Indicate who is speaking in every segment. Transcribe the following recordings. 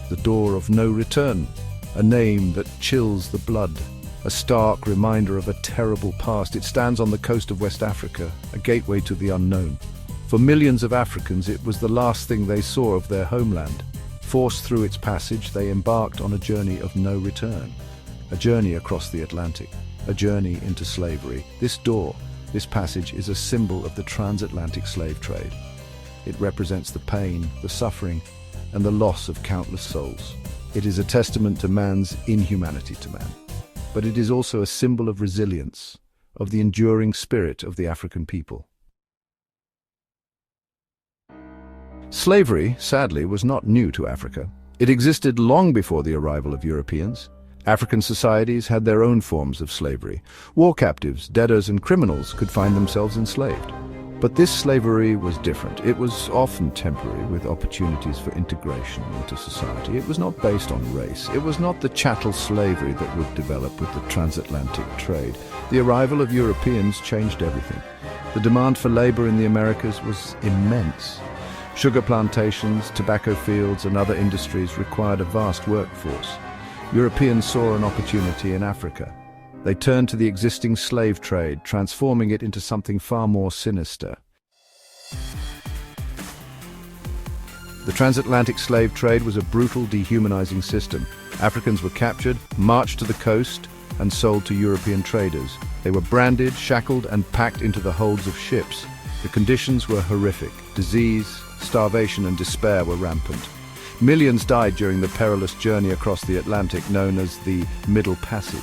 Speaker 1: the door of no return, a name that chills the blood, a stark reminder of a terrible past. It stands on the coast of West Africa, a gateway to the unknown. For millions of Africans, it was the last thing they saw of their homeland. Forced through its passage, they embarked on a journey of no return, a journey across the Atlantic, a journey into slavery. This door, this passage, is a symbol of the transatlantic slave trade. It represents the pain, the suffering, and the loss of countless souls. It is a testament to man's inhumanity to man. But it is also a symbol of resilience, of the enduring spirit of the African people. Slavery, sadly, was not new to Africa. It existed long before the arrival of Europeans. African societies had their own forms of slavery. War captives, debtors, and criminals could find themselves enslaved. But this slavery was different. It was often temporary, with opportunities for integration into society. It was not based on race. It was not the chattel slavery that would develop with the transatlantic trade. The arrival of Europeans changed everything. The demand for labor in the Americas was immense. Sugar plantations, tobacco fields, and other industries required a vast workforce. Europeans saw an opportunity in Africa. They turned to the existing slave trade, transforming it into something far more sinister. The transatlantic slave trade was a brutal, dehumanizing system. Africans were captured, marched to the coast, and sold to European traders. They were branded, shackled, and packed into the holds of ships. The conditions were horrific. Disease, starvation, and despair were rampant. Millions died during the perilous journey across the Atlantic, known as the Middle Passage.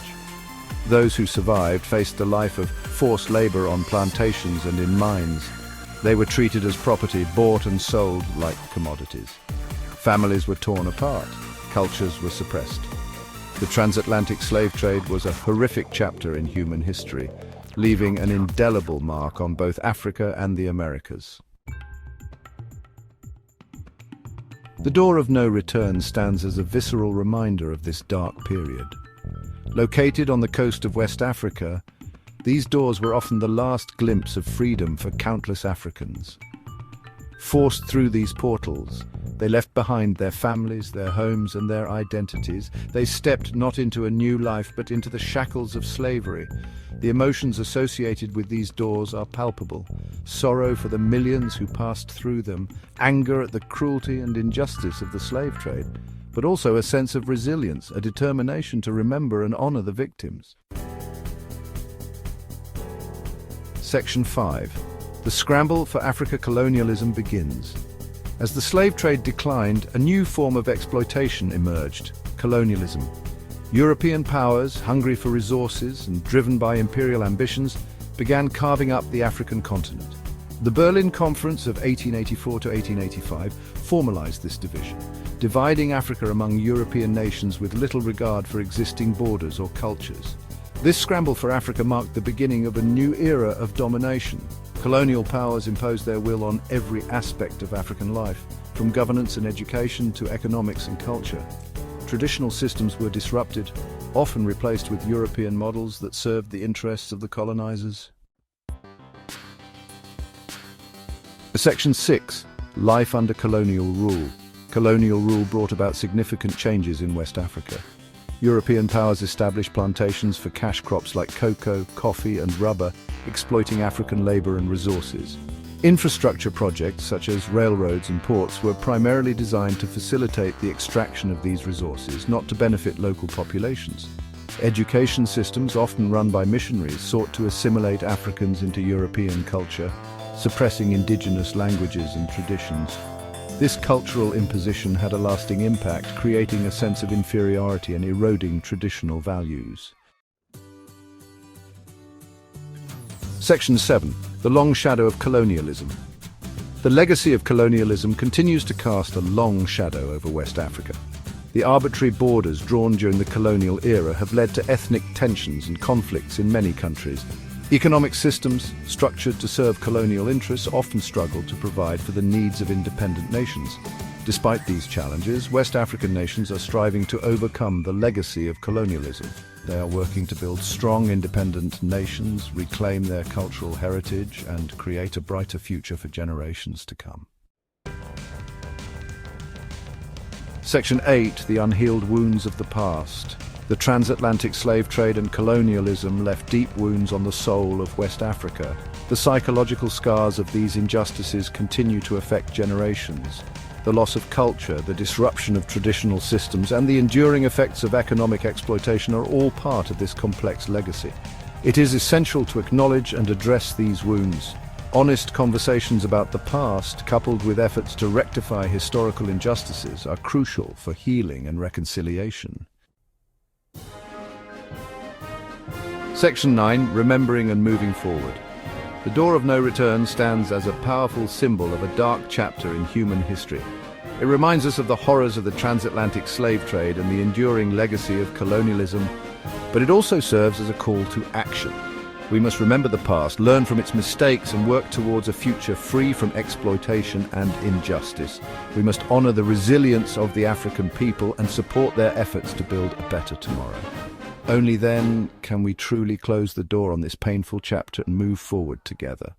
Speaker 1: Those who survived faced the life of forced labor on plantations and in mines. They were treated as property, bought and sold like commodities. Families were torn apart. Cultures were suppressed. The transatlantic slave trade was a horrific chapter in human history, leaving an indelible mark on both Africa and the Americas. The door of no return stands as a visceral reminder of this dark period. Located on the coast of West Africa, these doors were often the last glimpse of freedom for countless Africans. Forced through these portals, they left behind their families, their homes, and their identities. They stepped not into a new life, but into the shackles of slavery. The emotions associated with these doors are palpable. Sorrow for the millions who passed through them, anger at the cruelty and injustice of the slave trade, but also a sense of resilience, a determination to remember and honor the victims. Section 5. The scramble for Africa colonialism begins. As the slave trade declined, a new form of exploitation emerged: colonialism. European powers, hungry for resources and driven by imperial ambitions, began carving up the African continent. The Berlin Conference of 1884 to 1885 formalized this division, dividing Africa among European nations with little regard for existing borders or cultures. This scramble for Africa marked the beginning of a new era of domination. Colonial powers imposed their will on every aspect of African life, from governance and education to economics and culture. Traditional systems were disrupted, often replaced with European models that served the interests of the colonizers. Section 6. Life under colonial rule. Colonial rule brought about significant changes in West Africa. European powers established plantations for cash crops like cocoa, coffee, and rubber, exploiting African labor and resources. Infrastructure projects such as railroads and ports were primarily designed to facilitate the extraction of these resources, not to benefit local populations. Education systems, often run by missionaries, sought to assimilate Africans into European culture, suppressing indigenous languages and traditions. This cultural imposition had a lasting impact, creating a sense of inferiority and eroding traditional values. Section 7. The long shadow of colonialism. The legacy of colonialism continues to cast a long shadow over West Africa. The arbitrary borders drawn during the colonial era have led to ethnic tensions and conflicts in many countries. Economic systems, structured to serve colonial interests, often struggle to provide for the needs of independent nations. Despite these challenges, West African nations are striving to overcome the legacy of colonialism. They are working to build strong, independent nations, reclaim their cultural heritage, and create a brighter future for generations to come. Section 8. The unhealed wounds of the past. The transatlantic slave trade and colonialism left deep wounds on the soul of West Africa. The psychological scars of these injustices continue to affect generations. The loss of culture, the disruption of traditional systems, and the enduring effects of economic exploitation are all part of this complex legacy. It is essential to acknowledge and address these wounds. Honest conversations about the past, coupled with efforts to rectify historical injustices, are crucial for healing and reconciliation. Section 9. Remembering and moving forward. The door of no return stands as a powerful symbol of a dark chapter in human history. It reminds us of the horrors of the transatlantic slave trade and the enduring legacy of colonialism, but it also serves as a call to action. We must remember the past, learn from its mistakes, and work towards a future free from exploitation and injustice. We must honor the resilience of the African people and support their efforts to build a better tomorrow. Only then can we truly close the door on this painful chapter and move forward together.